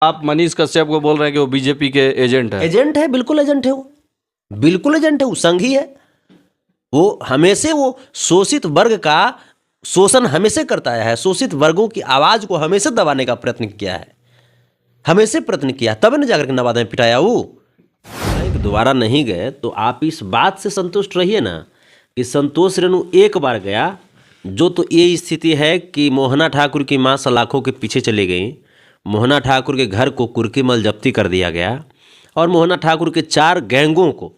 आप मनीष कश्यप को बोल रहे हैं कि वो बीजेपी के एजेंट है। एजेंट है, बिल्कुल एजेंट है, वो बिल्कुल एजेंट है, वो संघी है। वो हमेशा वो शोषित वर्ग का शोषण हमेशा करता आया है, शोषित वर्गों की आवाज को हमेशा दबाने का प्रयत्न किया है, हमेशा प्रयत्न किया, तब न जाकर के नवादा में पिटाया वो। दोबारा नहीं गए तो आप इस बात से संतुष्ट रहिए ना कि संतोष रेणु एक बार गया, जो तो ये स्थिति है कि मोहना ठाकुर की मां सलाखों के पीछे चली गई, मोहना ठाकुर के घर को कुर्कीमल जब्ती कर दिया गया और मोहना ठाकुर के 4 गैंगों को,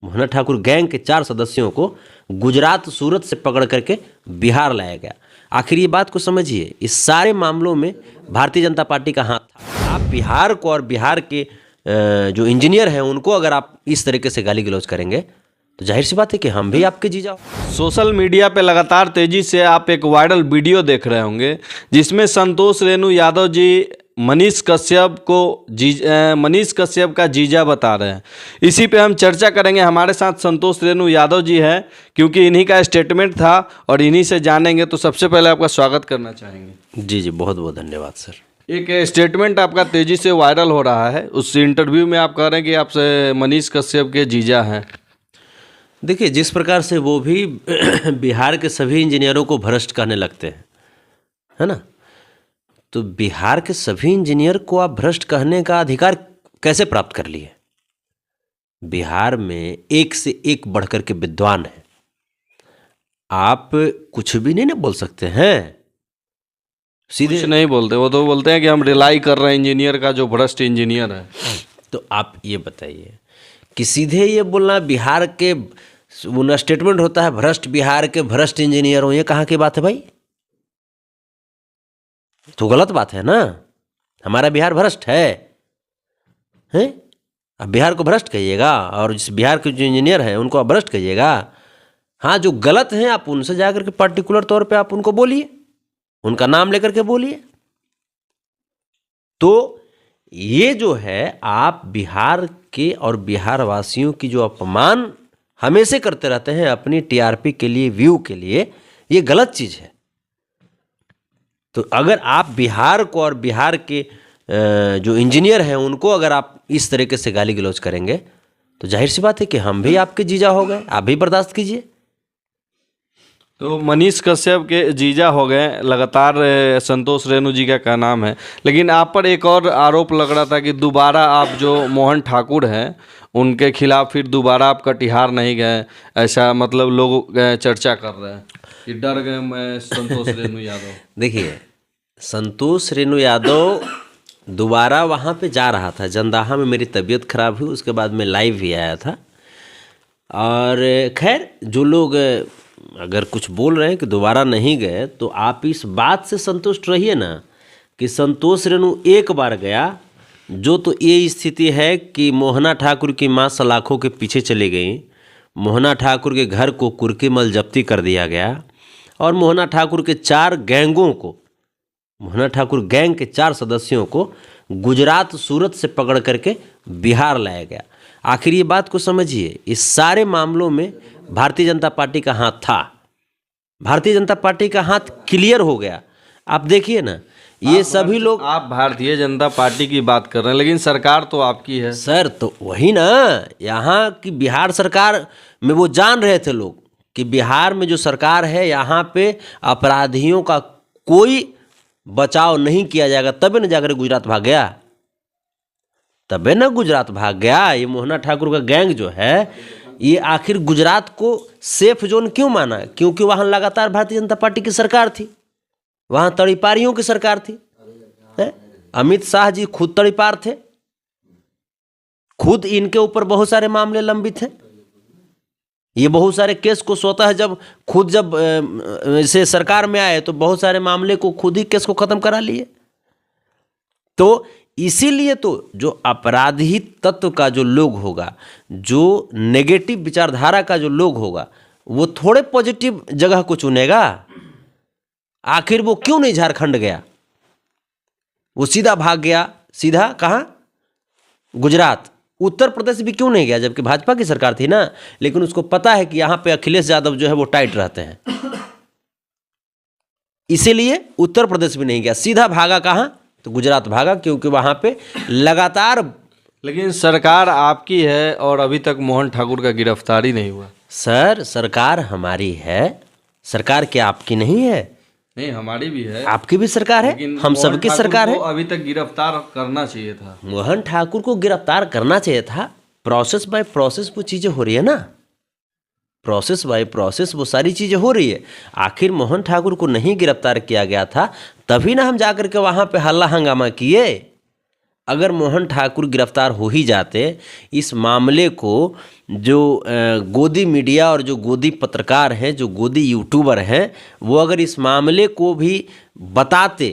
मोहना ठाकुर गैंग के 4 सदस्यों को गुजरात सूरत से पकड़ करके बिहार लाया गया। आखिर ये बात को समझिए, इस सारे मामलों में भारतीय जनता पार्टी का हाथ था। आप बिहार को और बिहार के जो इंजीनियर हैं उनको अगर आप इस तरीके से गाली गलौज करेंगे तो जाहिर सी बात है कि हम भी आपके जीजा। सोशल मीडिया पे लगातार तेजी से आप एक वायरल वीडियो देख रहे होंगे जिसमें संतोष रेणु यादव जी मनीष कश्यप का जीजा बता रहे हैं। इसी पे हम चर्चा करेंगे। हमारे साथ संतोष रेणु यादव जी हैं, क्योंकि इन्हीं का स्टेटमेंट था और इन्हीं से जानेंगे। तो सबसे पहले आपका स्वागत करना चाहेंगे। जी जी, बहुत बहुत धन्यवाद सर। एक स्टेटमेंट आपका तेजी से वायरल हो रहा है, उस इंटरव्यू में आप कह रहे हैं कि आपसे मनीष कश्यप के जीजा हैं। देखिए, जिस प्रकार से वो भी बिहार के सभी इंजीनियरों को भ्रष्ट कहने लगते हैं, है ना, तो बिहार के सभी इंजीनियर को आप भ्रष्ट कहने का अधिकार कैसे प्राप्त कर लिए? बिहार में एक से एक बढ़कर के विद्वान है, आप कुछ भी नहीं ना बोल सकते हैं, सीधे कुछ नहीं बोलते। वो तो बोलते हैं कि हम रिलाई कर रहे हैं इंजीनियर का, जो भ्रष्ट इंजीनियर है। तो आप ये बताइए कि सीधे ये बोलना बिहार के वो स्टेटमेंट होता है भ्रष्ट बिहार के भ्रष्ट इंजीनियर हो, ये कहाँ की बात है भाई? तो गलत बात है ना। हमारा बिहार भ्रष्ट है, हैं? अब बिहार को भ्रष्ट कहिएगा और जिस बिहार के जो इंजीनियर हैं उनको आप भ्रष्ट कहिएगा। हाँ, जो गलत हैं आप उनसे जाकर के पर्टिकुलर तौर पे आप उनको बोलिए, उनका नाम लेकर के बोलिए। तो ये जो है, आप बिहार के और बिहार वासियों की जो अपमान हमेशा करते रहते हैं अपनी टीआरपी के लिए, व्यू के लिए, ये गलत चीज़ है। तो अगर आप बिहार को और बिहार के जो इंजीनियर हैं उनको अगर आप इस तरीके से गाली गलौज करेंगे तो जाहिर सी बात है कि हम भी आपके जीजा हो गए, आप भी बर्दाश्त कीजिए। तो मनीष कश्यप के जीजा हो गए, लगातार संतोष रेणु जी का नाम है, लेकिन आप पर एक और आरोप लग रहा था कि दोबारा आप जो मोहन ठाकुर हैं उनके खिलाफ फिर दोबारा आप कटिहार नहीं गए, ऐसा मतलब लोग चर्चा कर रहे हैं कि डर गए मैं संतोष रेणु यादव। देखिए, संतोष रेणु यादव दोबारा वहाँ पे जा रहा था। जंदाहा में मेरी तबीयत खराब हुई, उसके बाद मैं लाइव भी आया था। और खैर, जो लोग अगर कुछ बोल रहे हैं कि दोबारा नहीं गए, तो आप इस बात से संतुष्ट रहिए ना कि संतोष रेणु एक बार गया, जो तो ये स्थिति है कि मोहना ठाकुर की मां सलाखों के पीछे चली गई, मोहना ठाकुर के घर को कुर्कीमल जब्ती कर दिया गया और मोहना ठाकुर के 4 गैंगों को, मोहना ठाकुर गैंग के 4 सदस्यों को गुजरात सूरत से पकड़ करके बिहार लाया गया। आखिर ये बात को समझिए, इस सारे मामलों में भारतीय जनता पार्टी का हाथ था। भारतीय जनता पार्टी का हाथ क्लियर हो गया। आप देखिए ना, ये सभी लोग, आप भारतीय जनता पार्टी की बात कर रहे हैं, लेकिन सरकार तो आपकी है सर। तो वही ना, यहाँ की बिहार सरकार में वो जान रहे थे लोग कि बिहार में जो सरकार है यहाँ पे अपराधियों का कोई बचाव नहीं किया जाएगा, तबे न जाकर गुजरात भाग गया, तबे ना गुजरात भाग गया। ये मोहना ठाकुर का गैंग जो है, ये आखिर गुजरात को सेफ जोन क्यों माना? क्योंकि वहाँ लगातार भारतीय जनता पार्टी की सरकार थी, वहाँ तड़ीपारियों की सरकार थी। अमित शाह जी खुद तड़ीपार थे, खुद इनके ऊपर बहुत सारे मामले लंबित हैं। ये बहुत सारे केस को स्वतः जब से सरकार में आए तो बहुत सारे मामले को खुद ही केस को खत्म करा लिए। तो इसीलिए तो जो अपराधी तत्व का जो लोग होगा, जो नेगेटिव विचारधारा का जो लोग होगा, वो थोड़े पॉजिटिव जगह को चुनेगा। आखिर वो क्यों नहीं झारखंड गया? वो सीधा भाग गया, सीधा कहाँ? गुजरात। उत्तर प्रदेश भी क्यों नहीं गया, जबकि भाजपा की सरकार थी ना? लेकिन उसको पता है कि यहाँ पे अखिलेश यादव जो है वो टाइट रहते हैं, इसीलिए उत्तर प्रदेश भी नहीं गया, सीधा भागा कहाँ? तो गुजरात भागा, क्योंकि वहाँ पे लगातार। लेकिन सरकार आपकी है और अभी तक मोहन ठाकुर का गिरफ्तारी नहीं हुआ। सर सरकार हमारी है, सरकार क्या आपकी नहीं है? नहीं, हमारी भी है, आपकी भी सरकार है, लेकिन हम मोहन सबकी ठाकुर सरकार को है। अभी तक गिरफ्तार करना चाहिए था। मोहन ठाकुर को गिरफ्तार करना चाहिए था। प्रोसेस बाय प्रोसेस वो चीज़ें हो रही है ना, प्रोसेस बाय प्रोसेस वो सारी चीज़ें हो रही है। आखिर मोहन ठाकुर को नहीं गिरफ्तार किया गया था, तभी ना हम जाकर के वहाँ पे हल्ला हंगामा किए। अगर मोहन ठाकुर गिरफ्तार हो ही जाते, इस मामले को जो गोदी मीडिया और जो गोदी पत्रकार हैं, जो गोदी यूट्यूबर हैं, वो अगर इस मामले को भी बताते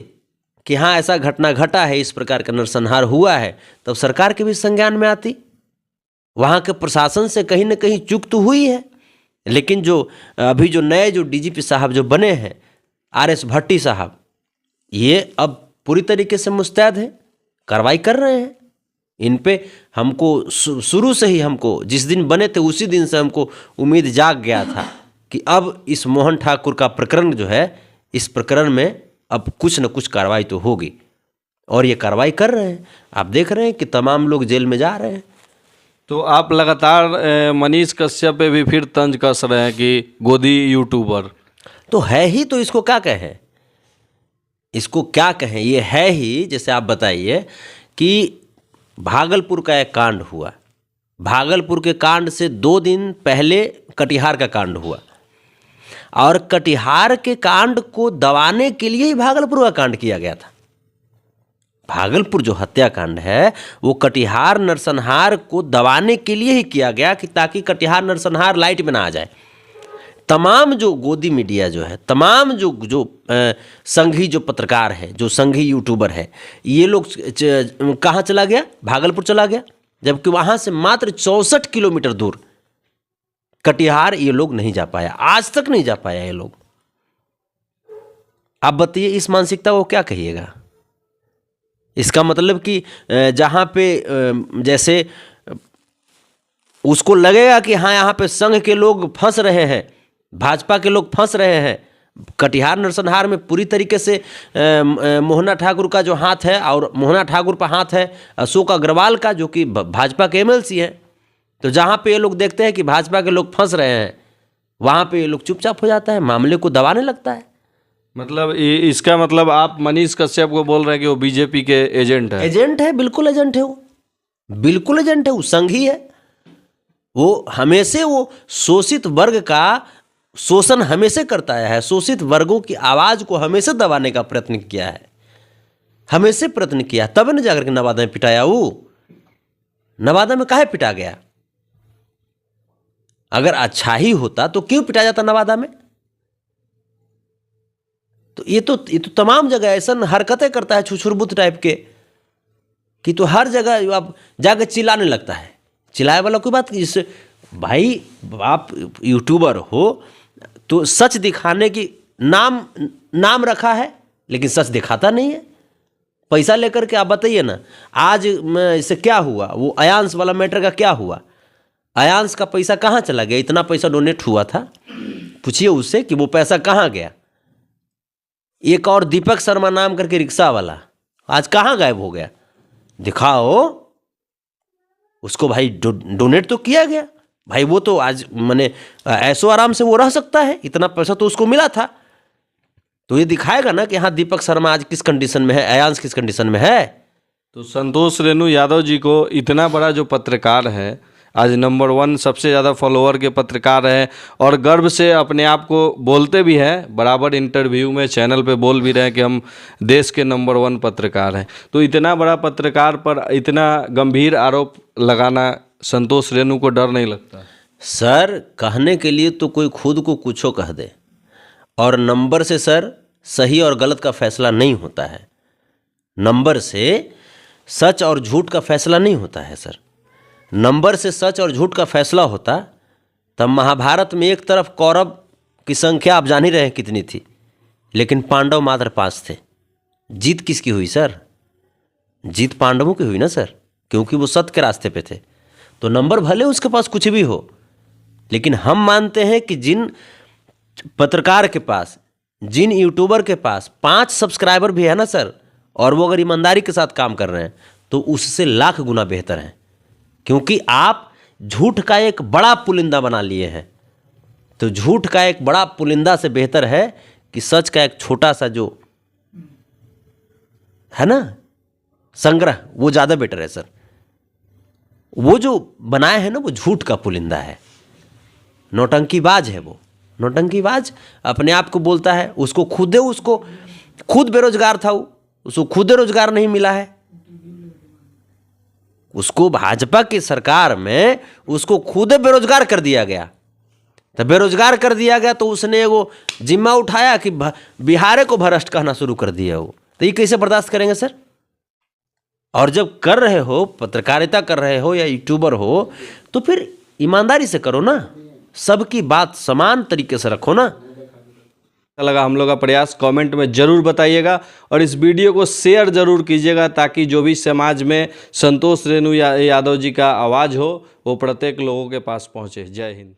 कि हाँ ऐसा घटना घटा है, इस प्रकार का नरसंहार हुआ है, तब सरकार के भी संज्ञान में आती। वहाँ के प्रशासन से कहीं ना कहीं चूक तो हुई है। लेकिन जो अभी जो नए जो डीजीपी साहब जो बने हैं, आर.एस. भट्टी साहब, ये अब पूरी तरीके से मुस्तैद हैं, कार्रवाई कर रहे हैं इन पे। हमको शुरू से ही, हमको जिस दिन बने थे उसी दिन से हमको उम्मीद जाग गया था कि अब इस मोहन ठाकुर का प्रकरण जो है, इस प्रकरण में अब कुछ न कुछ कार्रवाई तो होगी, और ये कार्रवाई कर रहे हैं। आप देख रहे हैं कि तमाम लोग जेल में जा रहे हैं। तो आप लगातार मनीष कश्यप पे भी फिर तंज कस रहे हैं कि गोदी यूट्यूबर तो है ही, तो इसको क्या कहें, इसको क्या कहें? ये है ही। जैसे आप बताइए कि भागलपुर का एक कांड हुआ, भागलपुर के कांड से 2 दिन पहले कटिहार का कांड हुआ, और कटिहार के कांड को दबाने के लिए ही भागलपुर का कांड किया गया था। भागलपुर जो हत्याकांड है वो कटिहार नरसंहार को दबाने के लिए ही किया गया, कि ताकि कटिहार नरसंहार लाइट में ना आ जाए। तमाम जो गोदी मीडिया जो है, तमाम जो संघी जो पत्रकार है, जो संघी यूट्यूबर है, ये लोग कहाँ चला गया? भागलपुर चला गया, जबकि वहाँ से मात्र 64 किलोमीटर दूर कटिहार ये लोग नहीं जा पाया, आज तक नहीं जा पाया ये लोग। आप बताइए इस मानसिकता को क्या कहिएगा? इसका मतलब कि जहाँ पे जैसे उसको लगेगा कि हाँ यहाँ पे संघ के लोग फंस रहे हैं, भाजपा के लोग फंस रहे हैं। कटिहार नरसंहार में पूरी तरीके से मोहना ठाकुर का जो हाथ है, और मोहना ठाकुर पर हाथ है अशोक अग्रवाल का, जो कि भाजपा के एमएलसी हैं। तो जहाँ पे ये लोग देखते हैं कि भाजपा के लोग फंस रहे हैं, वहाँ पे ये लोग चुपचाप हो जाता है, मामले को दबाने लगता है। मतलब इसका मतलब आप मनीष कश्यप को बोल रहे हैं कि वो बीजेपी के एजेंट है? एजेंट है, बिल्कुल एजेंट है वो, बिल्कुल एजेंट है वो, संघी है वो। हमेशा वो शोषित वर्ग का शोषण हमेशा करता है, शोषित वर्गों की आवाज़ को हमेशा दबाने का प्रयत्न किया है, हमेशा प्रयत्न किया। तब न जाकर के नवादा में पिटाया वो। नवादा में काहे पिटा गया? अगर अच्छा ही होता तो क्यों पिटा जाता नवादा में? तो ये तो तमाम जगह ऐसा हरकतें करता है छुछुरबुत टाइप के, कि तो हर जगह आप जाकर चिल्लाने लगता है। चिल्लाए वाला कोई बात, जिससे भाई आप यूट्यूबर हो तो सच दिखाने की नाम रखा है, लेकिन सच दिखाता नहीं है। पैसा लेकर के आप बताइए ना, आज इससे क्या हुआ? वो अयांश वाला मैटर का क्या हुआ? अयांश का पैसा कहाँ चला गया? इतना पैसा डोनेट हुआ था, पूछिए उससे कि वो पैसा कहाँ गया। एक और दीपक शर्मा नाम करके रिक्शा वाला आज कहाँ गायब हो गया? दिखाओ उसको भाई, डोनेट तो किया गया भाई, वो तो आज मैंने ऐसो आराम से वो रह सकता है, इतना पैसा तो उसको मिला था। तो ये दिखाएगा ना कि हाँ दीपक शर्मा आज किस कंडीशन में है, अयांश किस कंडीशन में है। तो संतोष रेणु यादव जी को, इतना बड़ा जो पत्रकार है, आज नंबर 1 सबसे ज़्यादा फॉलोअर के पत्रकार हैं, और गर्व से अपने आप को बोलते भी हैं, बराबर इंटरव्यू में चैनल पे बोल भी रहे हैं कि हम देश के नंबर 1 पत्रकार हैं। तो इतना बड़ा पत्रकार पर इतना गंभीर आरोप लगाना संतोष रेणु को डर नहीं लगता? सर कहने के लिए तो कोई खुद को कुछो कह दे, और नंबर से सर सही और गलत का फैसला नहीं होता है। नंबर से सच और झूठ का फैसला नहीं होता है सर। नंबर से सच और झूठ का फैसला होता तब महाभारत में एक तरफ कौरव की संख्या आप जान ही रहे हैं कितनी थी, लेकिन पांडव मात्र 5 थे। जीत किसकी हुई सर? जीत पांडवों की हुई ना सर, क्योंकि वो सत्य के रास्ते पे थे। तो नंबर भले उसके पास कुछ भी हो, लेकिन हम मानते हैं कि जिन पत्रकार के पास, जिन यूट्यूबर के पास 5 सब्सक्राइबर भी है ना सर, और वो अगर ईमानदारी के साथ काम कर रहे हैं तो उससे लाख गुना बेहतर है, क्योंकि आप झूठ का एक बड़ा पुलिंदा बना लिए हैं। तो झूठ का एक बड़ा पुलिंदा से बेहतर है कि सच का एक छोटा सा जो है ना संग्रह, वो ज़्यादा बेटर है सर। वो जो बनाए हैं ना वो झूठ का पुलिंदा है, नौटंकीबाज है। वो नौटंकीबाज अपने आप को बोलता है, उसको खुद बेरोजगार था, उसको खुद रोजगार नहीं मिला है। उसको भाजपा की सरकार में उसको खुद बेरोजगार कर दिया गया। तो बेरोजगार कर दिया गया तो उसने वो जिम्मा उठाया कि बिहार को भ्रष्ट कहना शुरू कर दिया वो। तो ये कैसे बर्दाश्त करेंगे सर? और जब कर रहे हो, पत्रकारिता कर रहे हो या यूट्यूबर हो, तो फिर ईमानदारी से करो ना, सबकी बात समान तरीके से रखो ना। अच्छा लगा हम लोग का प्रयास कमेंट में ज़रूर बताइएगा और इस वीडियो को शेयर ज़रूर कीजिएगा, ताकि जो भी समाज में संतोष रेणु यादव जी का आवाज़ हो वो प्रत्येक लोगों के पास पहुँचे। जय हिंद।